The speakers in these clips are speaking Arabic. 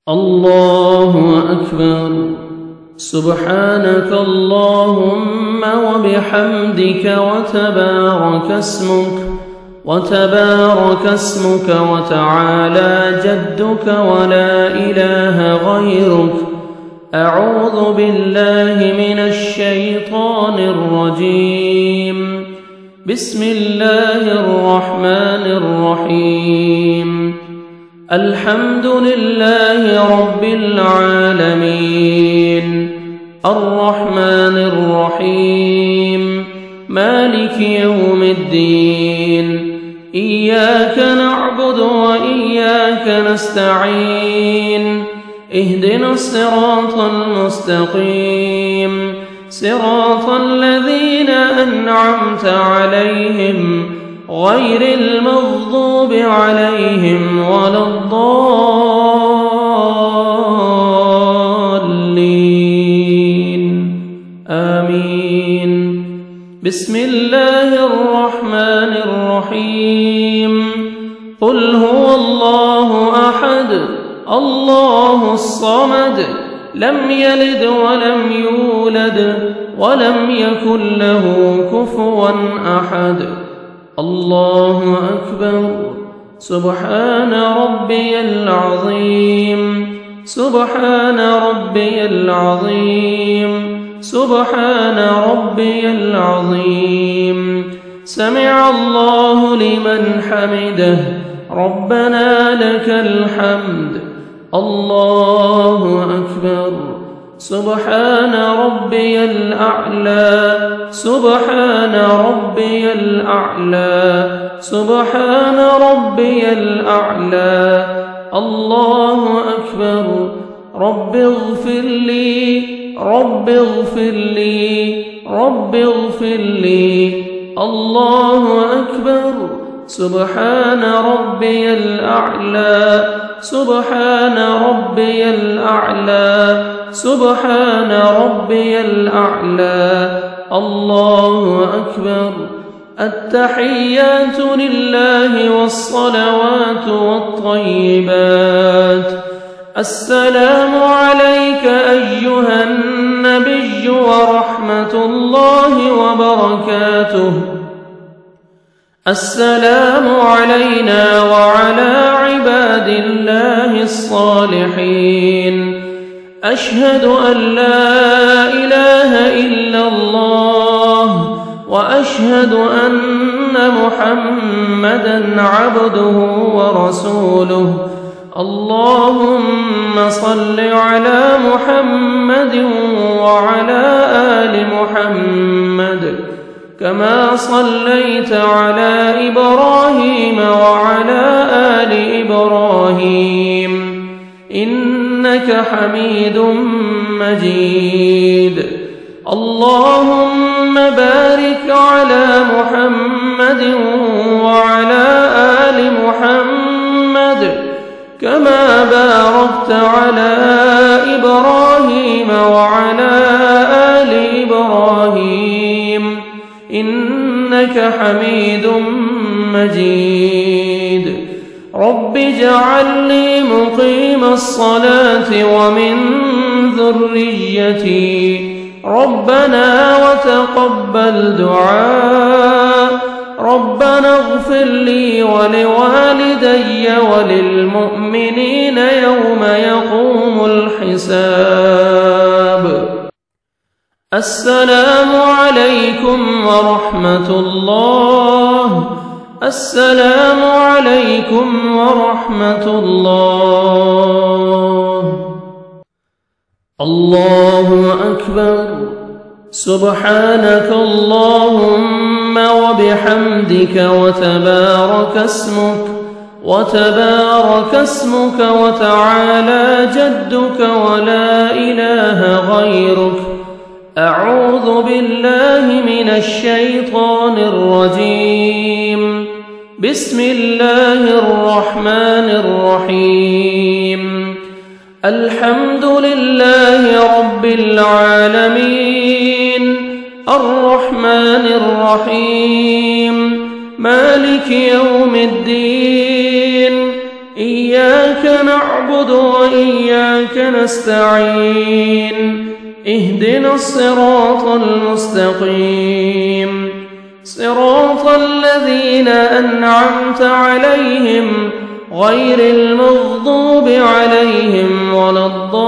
الله أكبر. سبحانك اللهم وبحمدك وتبارك اسمك وتعالى جدك ولا إله غيرك. أعوذ بالله من الشيطان الرجيم. بسم الله الرحمن الرحيم. الحمد لله رب العالمين الرحمن الرحيم مالك يوم الدين. إياك نعبد وإياك نستعين. اهدنا الصراط المستقيم صراط الذين أنعمت عليهم غير المغضوب عليهم ولا الضالين. آمين. بسم الله الرحمن الرحيم. قل هو الله أحد الله الصمد لم يلد ولم يولد ولم يكن له كفوا أحد. الله أكبر. سبحان ربي العظيم سبحان ربي العظيم سبحان ربي العظيم. سمع الله لمن حمده ربنا لك الحمد. الله أكبر. سبحان ربي الأعلى سبحان ربي الأعلى سبحان ربي الأعلى. الله أكبر. رب اغفر لي رب اغفر لي رب اغفر لي. الله أكبر. سبحان ربي الأعلى سبحان ربي الأعلى سبحان ربي الأعلى. الله أكبر. التحيات لله والصلوات والطيبات. السلام عليك أيها النبي ورحمة الله وبركاته. السلام علينا وعلى عباد الله الصالحين. أشهد أن لا إله إلا الله وأشهد أن محمدًا عبده ورسوله. اللهم صل على محمد وعلى آل محمد كما صليت على إبراهيم وعلى آل إبراهيم إنك حميد مجيد. اللهم بارك على محمد وعلى آل محمد كما باركت على إبراهيم وعلى آل إبراهيم إنك حميد مجيد. رب اجعلني مقيم الصلاة ومن ذريتي ربنا وتقبل دعاء. ربنا اغفر لي ولوالدي وللمؤمنين يوم يقوم الحساب. السلام عليكم ورحمة الله. السلام عليكم ورحمة الله. الله أكبر. سبحانك اللهم وبحمدك وتبارك اسمك وتعالى جدك ولا إله غيرك. أعوذ بالله من الشيطان الرجيم. بسم الله الرحمن الرحيم. الحمد لله رب العالمين الرحمن الرحيم مالك يوم الدين. إياك نعبد نعبد وإياك نستعين اهدنا الصراط المستقيم صراط الذين أنعمت عليهم غير المغضوب عليهم ولا الضالين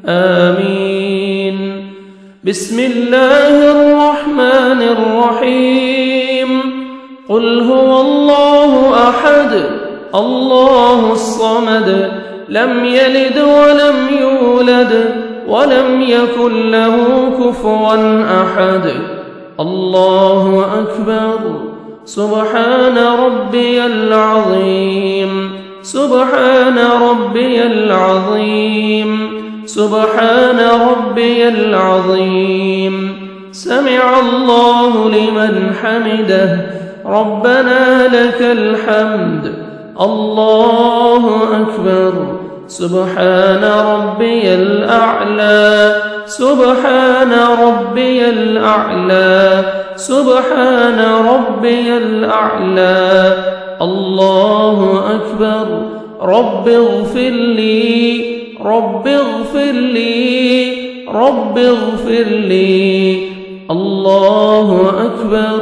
آمين. بسم الله الرحمن الرحيم. قل هو الله أحد الله الصمد لم يلد ولم يولد ولم يكن له كفوا أحد. الله أكبر. سبحان ربي العظيم سبحان ربي العظيم سبحان ربي العظيم. سمع الله لمن حمده ربنا لك الحمد. الله أكبر. سبحان ربي الأعلى سبحان ربي الأعلى سبحان ربي الأعلى. الله أكبر. رب اغفر لي رب اغفر لي رب اغفر لي. الله أكبر.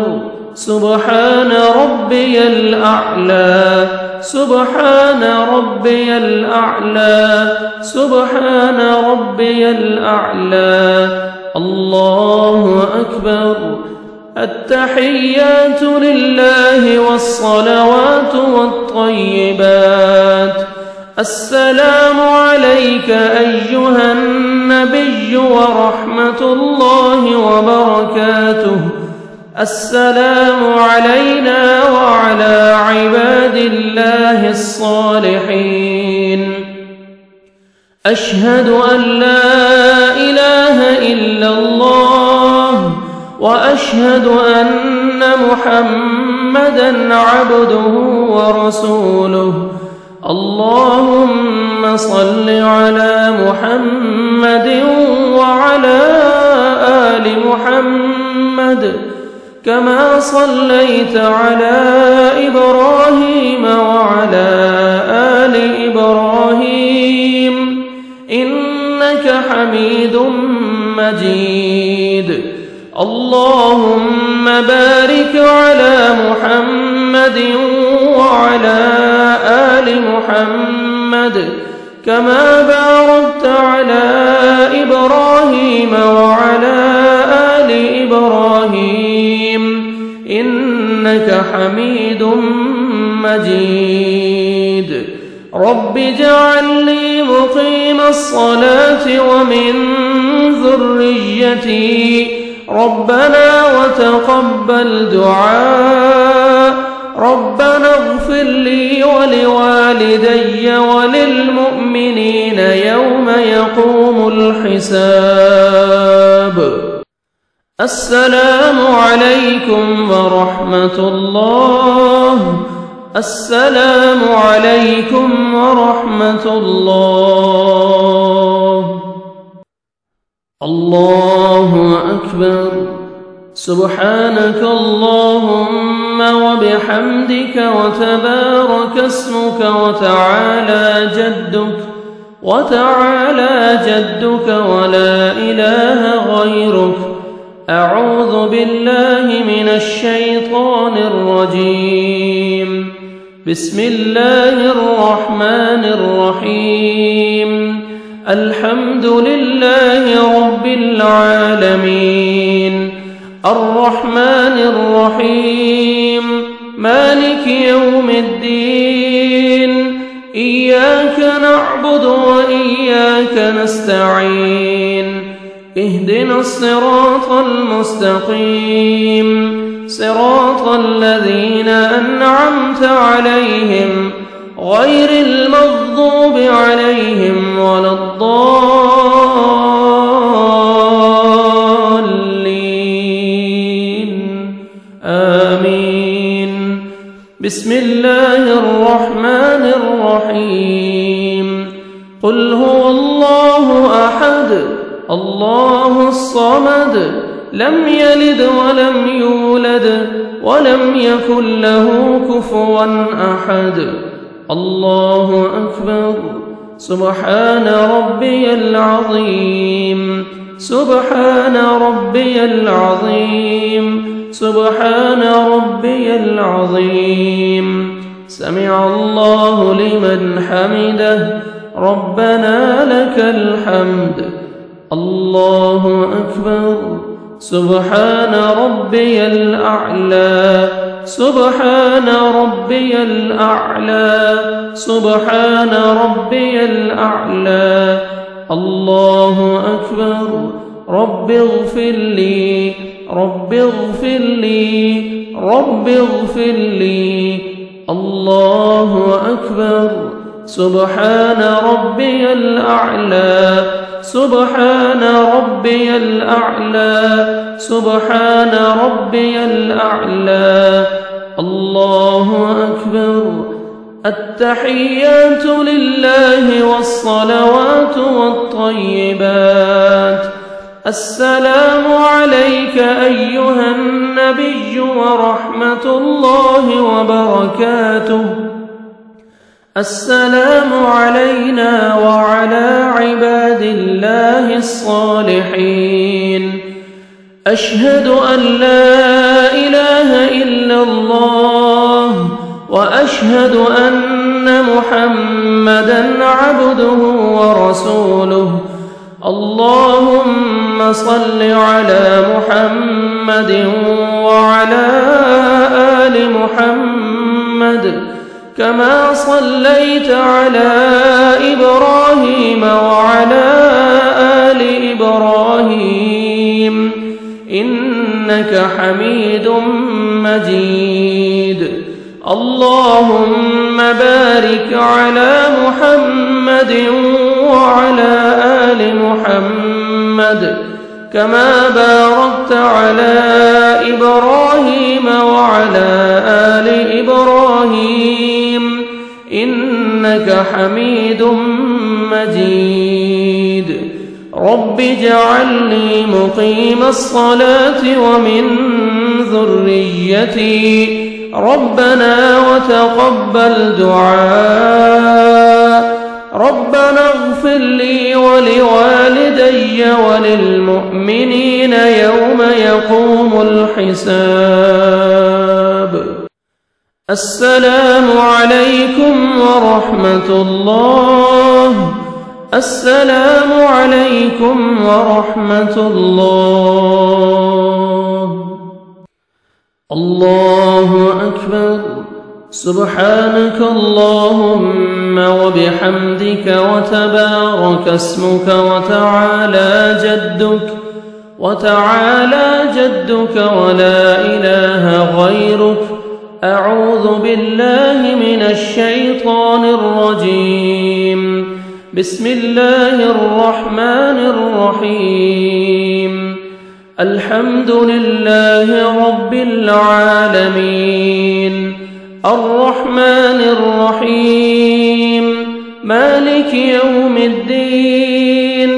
سبحان ربي الأعلى سبحان ربي الأعلى سبحان ربي الأعلى. الله أكبر. التحيات لله والصلوات والطيبات. السلام عليك أيها النبي ورحمة الله وبركاته. السلام علينا وعلى عباد الله الصالحين. أشهد أن لا إله إلا الله وأشهد أن محمدًا عبده ورسوله. اللهم صل على محمد وعلى آل محمد كما صليت على إبراهيم وعلى آل إبراهيم إنك حميد مجيد. اللهم بارك على محمد وعلى آل محمد كما باركت على إبراهيم وعلى آل إبراهيم إنك حميد مجيد. رب اجعلني مقيم الصلاة ومن ذريتي ربنا وتقبل دعاء. ربنا اغفر لي ولوالدي وللمؤمنين يوم يقوم الحساب. السلام عليكم ورحمة الله. السلام عليكم ورحمة الله. الله أكبر. سبحانك اللهم وبحمدك وتبارك اسمك وتعالى جدك ولا إله غيرك. أعوذ بالله من الشيطان الرجيم. بسم الله الرحمن الرحيم. الحمد لله رب العالمين الرحمن الرحيم مالك يوم الدين. إياك نعبد وإياك نستعين اهدنا الصراط المستقيم صراط الذين أنعمت عليهم غير المغضوب عليهم ولا الضالين آمين. بسم الله الرحمن الرحيم. قل هو الله أحد الله الصمد لم يلد ولم يولد ولم يكن له كفوا أحد. الله أكبر. سبحان ربي العظيم، سبحان ربي العظيم، سبحان ربي العظيم. سمع الله لمن حمده، ربنا لك الحمد. الله أكبر. سبحان ربي الأعلى، سبحان ربي الأعلى، سبحان ربي الأعلى. الله أكبر. رب اغفر لي، رب اغفر لي، رب اغفر لي. الله أكبر. سبحان ربي الأعلى، سبحان ربي الأعلى، سبحان ربي الأعلى. الله أكبر. التحيات لله والصلوات والطيبات. السلام عليك أيها النبي ورحمة الله وبركاته. السلام علينا وعلى عباد الله الصالحين. أشهد أن لا إله إلا الله وأشهد أن محمدًا عبده ورسوله. اللهم صل على محمد وعلى آل محمد كما صليت على إبراهيم وعلى آل إبراهيم إنك حميد مجيد. اللهم بارك على محمد وعلى آل محمد كما باركت على إبراهيم وعلى آل إبراهيم إنك حميد مجيد. رب اجعلني مقيم الصلاة ومن ذريتي، ربنا وتقبل دعاء. ربنا اغفر لي ولوالدي وللمؤمنين يوم يقوم الحساب. السلام عليكم ورحمة الله. السلام عليكم ورحمة الله. الله أكبر. سبحانك اللهم وبحمدك وتبارك اسمك وتعالى جدك ولا إله غيرك. أعوذ بالله من الشيطان الرجيم. بسم الله الرحمن الرحيم. الحمد لله رب العالمين، الرحمن الرحيم، مالك يوم الدين.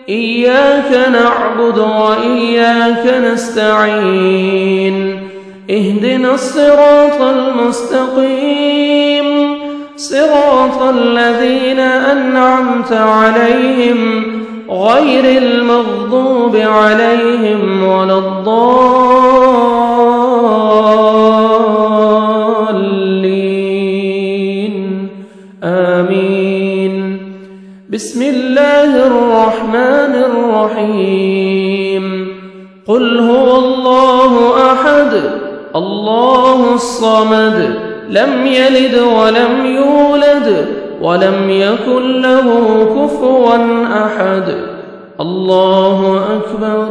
إياك نعبد وإياك نستعين. اهدنا الصراط المستقيم، صراط الذين أنعمت عليهم غير المغضوب عليهم ولا الضالين. آمين. بسم الله الرحمن الرحيم. قل هو الله أحد، الله الصمد، لم يلد ولم يولد ولم يكن له كفوا أحد. الله أكبر.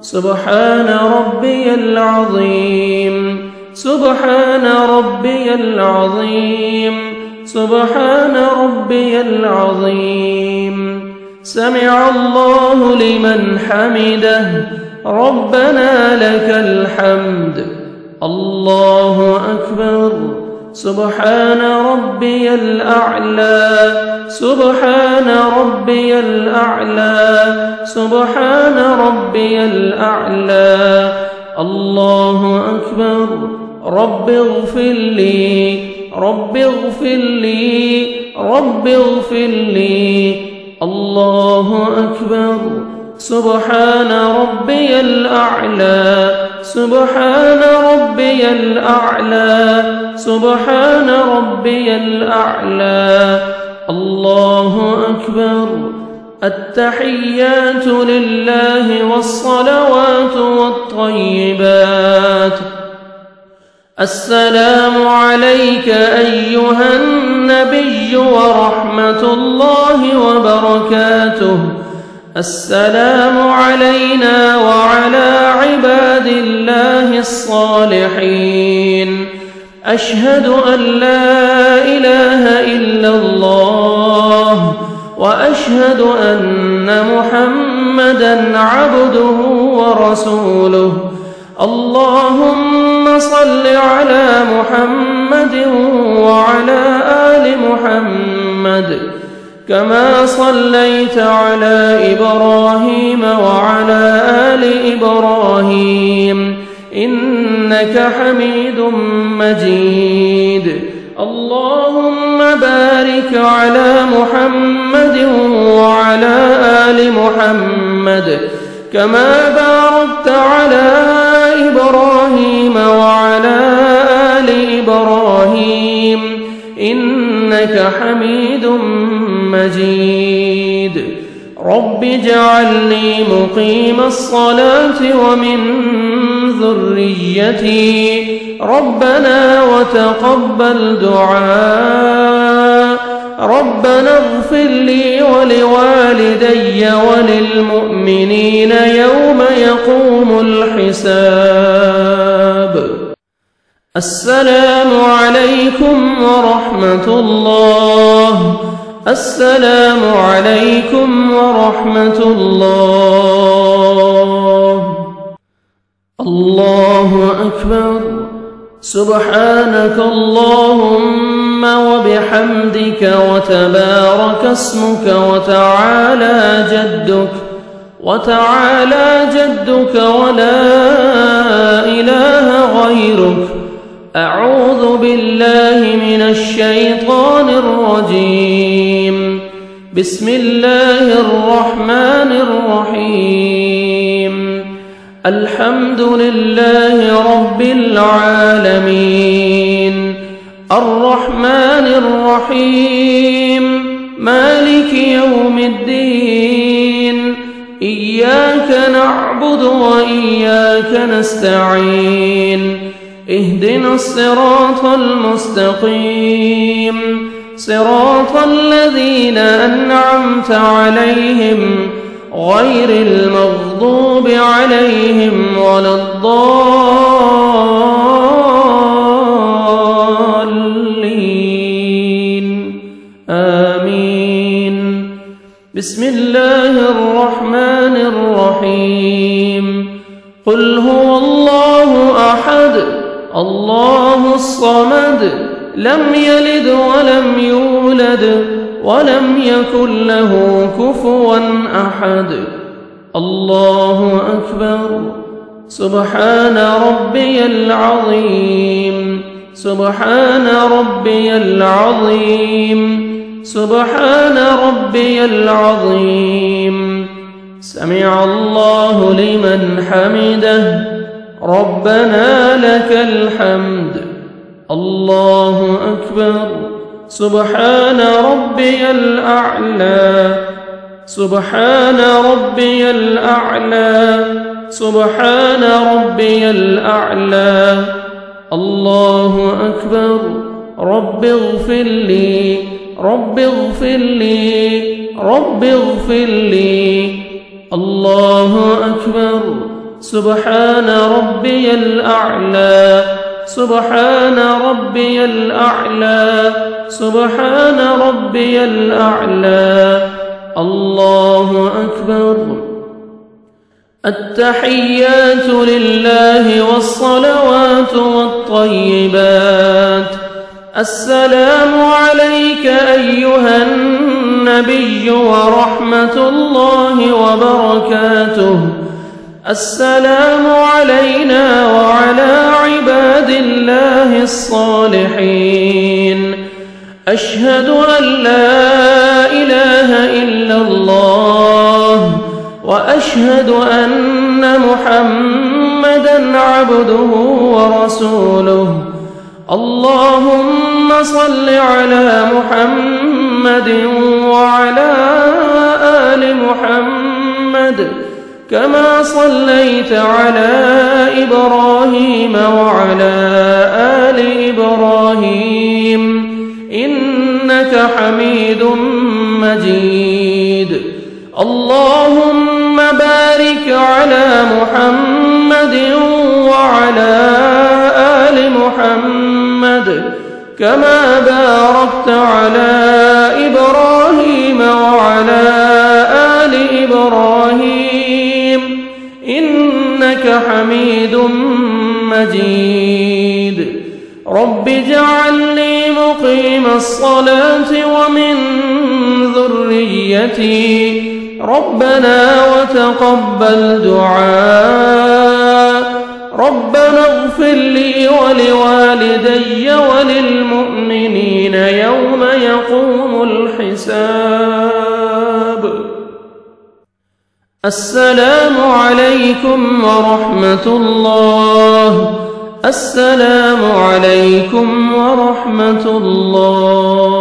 سبحان ربي العظيم، سبحان ربي العظيم، سبحان ربي العظيم. سمع الله لمن حمده، ربنا لك الحمد. الله أكبر. سبحان ربي الأعلى سبحان ربي الأعلى سبحان ربي الأعلى الله أكبر رب اغفر لي رب اغفر لي رب اغفر لي الله أكبر سبحان ربي الأعلى سبحان ربي الأعلى سبحان ربي الأعلى الله أكبر التحيات لله والصلوات والطيبات السلام عليك أيها النبي ورحمة الله وبركاته السلام علينا وعلى عباد الله الصالحين أشهد أن لا إله إلا الله وأشهد أن محمدًا عبده ورسوله اللهم صل على محمد وعلى آل محمد كما صليت على إبراهيم وعلى آل إبراهيم إنك حميد مجيد اللهم بارك على محمد وعلى آل محمد كما باركت على إبراهيم وعلى آل إبراهيم إنك حميد مجيد رب اجعلني مقيم الصلاة ومن ذريتي ربنا وتقبل دعاء ربنا اغفر لي ولوالدي وللمؤمنين يوم يقوم الحساب السلام عليكم ورحمة الله السلام عليكم ورحمة الله الله أكبر سبحانك اللهم وبحمدك وتبارك اسمك وتعالى جدك ولا إله غيرك أعوذ بالله من الشيطان الرجيم بسم الله الرحمن الرحيم الحمد لله رب العالمين الرحمن الرحيم مالك يوم الدين إياك نعبد وإياك نستعين اهدنا الصراط المستقيم صراط الذين أنعمت عليهم غير المغضوب عليهم ولا الضالين آمين بسم الله الرحمن الرحيم قل هو الله أحد الله الصمد لم يلد ولم يولد ولم يكن له كفوا أحد الله أكبر سبحان ربي العظيم سبحان ربي العظيم سبحان ربي العظيم سمع الله لمن حمده ربنا لك الحمد الله أكبر سبحان ربي الأعلى سبحان ربي الأعلى سبحان ربي الأعلى الله أكبر رب اغفر لي رب اغفر لي رب اغفر لي الله أكبر سبحان ربي الأعلى سبحان ربي الأعلى سبحان ربي الأعلى الله أكبر التحيات لله والصلوات والطيبات السلام عليك أيها النبي ورحمة الله وبركاته. السلام علينا وعلى عباد الله الصالحين. أشهد أن لا إله إلا الله وأشهد أن محمدًا عبده ورسوله. اللهم صل على محمد وعلى آل محمد كما صليت على إبراهيم وعلى آل إبراهيم إنك حميد مجيد. اللهم بارك على محمد وعلى آل محمد كما باركت على إبراهيم وعلى آل إبراهيم إنك حميد مجيد. رب اجعلني مقيم الصلاة ومن ذريتي ربنا وتقبل دعاء. ربنا اغفر لي ولوالدي وللمؤمنين يوم يقوم الحساب. السلام عليكم ورحمة الله. السلام عليكم ورحمة الله.